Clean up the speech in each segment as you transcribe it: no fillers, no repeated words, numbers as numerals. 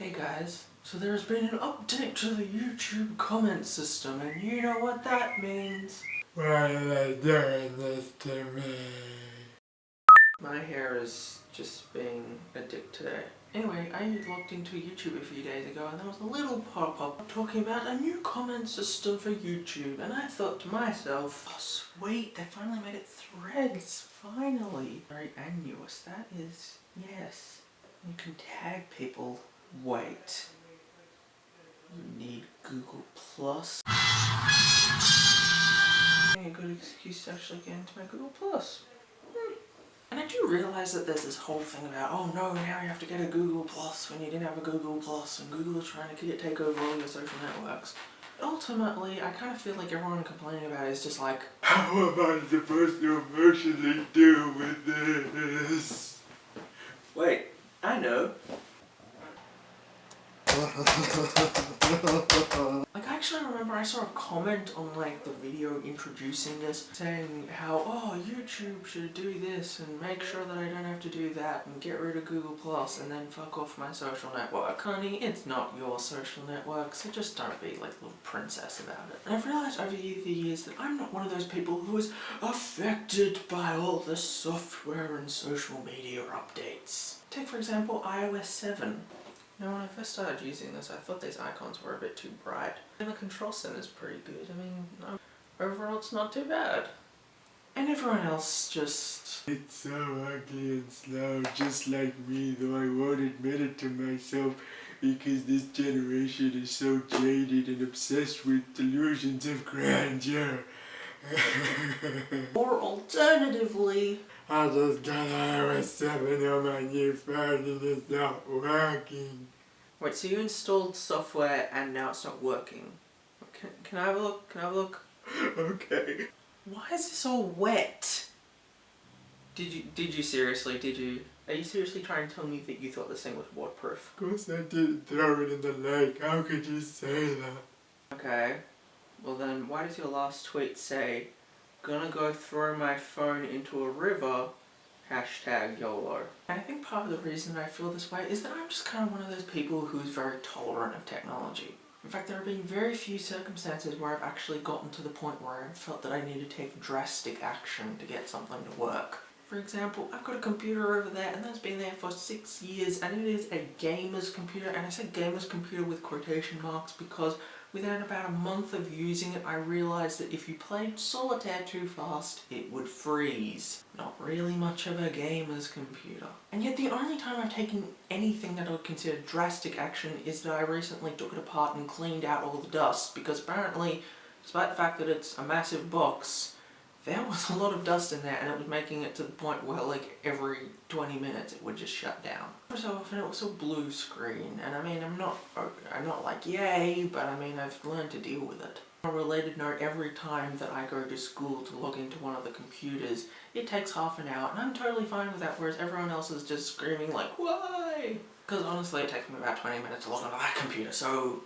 Hey guys, so there's been an update to the YouTube comment system, and you know what that means. Why are they doing this to me? My hair is just being a dick today. Anyway, I logged into YouTube a few days ago and there was a little pop-up talking about a new comment system for YouTube, and I thought to myself, oh sweet, they finally made it Threads, finally. Very arduous, that is, yes. You can tag people. Wait. You need Google Plus. A good excuse to actually get into my Google Plus. And I do realise that there's this whole thing about, oh no, now you have to get a Google Plus when you didn't have a Google Plus, and Google is trying to take over all your social networks. Ultimately, I kind of feel like everyone complaining about it is just like, how am I supposed to emotionally deal with this? wait, I know. Like, I actually remember I saw a comment on like the video introducing this saying how, oh, YouTube should do this and make sure that I don't have to do that and get rid of Google Plus and then fuck off my social network. Honey, it's not your social network, so just don't be like a little princess about it. And I've realised over the years that I'm not one of those people who is affected by all the software and social media updates. Take for example iOS 7. Now when I first started using this, I thought these icons were a bit too bright. And the control center is pretty good. I mean, overall it's not too bad. And everyone else just... It's so ugly and slow, just like me, though I won't admit it to myself, because this generation is so jaded and obsessed with delusions of grandeur. Or alternatively, I just got iOS 7 on my new phone and it's not working. Wait, so you installed software and now it's not working? Can I have a look? Can I have a look? Okay. Why is this all wet? Did you seriously, are you seriously trying to tell me that you thought this thing was waterproof? Of course I didn't throw it in the lake, how could you say that? Okay, well then why does your last tweet say, gonna go throw my phone into a river, #YOLO. And I think part of the reason I feel this way is that I'm just kind of one of those people who's very tolerant of technology. In fact, there have been very few circumstances where I've actually gotten to the point where I felt that I need to take drastic action to get something to work. For example, I've got a computer over there and that's been there for 6 years, and it is a gamer's computer, and I say gamer's computer with quotation marks because within about a month of using it I realised that if you played solitaire too fast it would freeze. Not really much of a gamer's computer. And yet the only time I've taken anything that I would consider drastic action is that I recently took it apart and cleaned out all the dust, because apparently, despite the fact that it's a massive box, there was a lot of dust in there and it was making it to the point where like every 20 minutes it would just shut down. So often it was a blue screen, and I mean I'm not like yay, but I mean I've learned to deal with it. On a related note, every time that I go to school to log into one of the computers, it takes half an hour and I'm totally fine with that, whereas everyone else is just screaming like, why? Because honestly it takes me about 20 minutes to log onto that computer, so...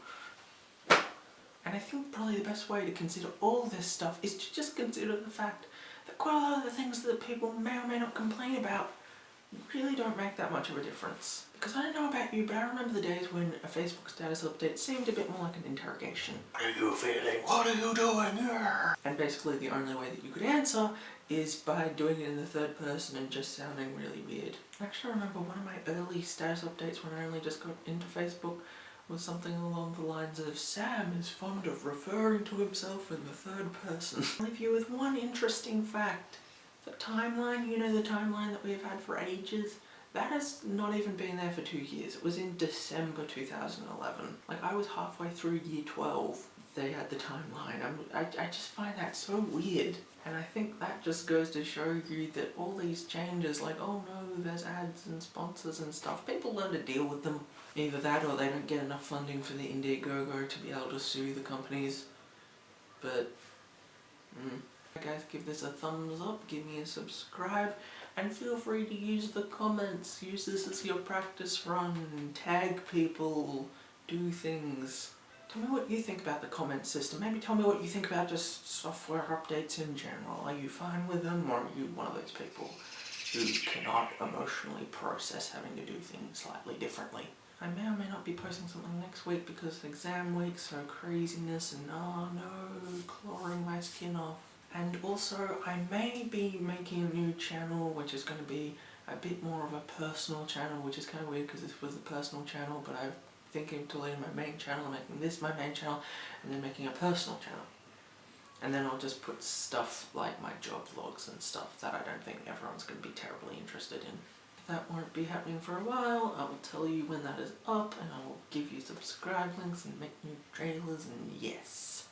And I think probably the best way to consider all this stuff is to just consider the fact that quite a lot of the things that people may or may not complain about really don't make that much of a difference. Because I don't know about you, but I remember the days when a Facebook status update seemed a bit more like an interrogation. What are you feeling? What are you doing? And basically the only way that you could answer is by doing it in the third person and just sounding really weird. I actually remember one of my early status updates when I only just got into Facebook was something along the lines of, Sam is fond of referring to himself in the third person. I'll leave you with one interesting fact. The timeline, you know, the timeline that we've had for ages, that has not even been there for 2 years. It was in December 2011. Like, I was halfway through year 12. They had the timeline. I just find that so weird. And I think that just goes to show you that all these changes, like, oh no, there's ads and sponsors and stuff, people learn to deal with them. Either that or they don't get enough funding for the Indiegogo to be able to sue the companies. But, guys, give this a thumbs up, give me a subscribe, and feel free to use the comments. Use this as your practice run, tag people, do things. Tell me what you think about the comment system. Maybe tell me what you think about just software updates in general. Are you fine with them, or are you one of those people who cannot emotionally process having to do things slightly differently? I may or may not be posting something next week because exam week, so craziness and oh no, clawing my skin off. And also I may be making a new channel which is going to be a bit more of a personal channel, which is kind of weird because this was a personal channel, but I'm thinking of deleting my main channel, making this my main channel, and then making a personal channel. And then I'll just put stuff like my job vlogs and stuff that I don't think everyone's going to be terribly interested in. That won't be happening for a while. I will tell you when that is up, and I will give you subscribe links and make new trailers, and yes.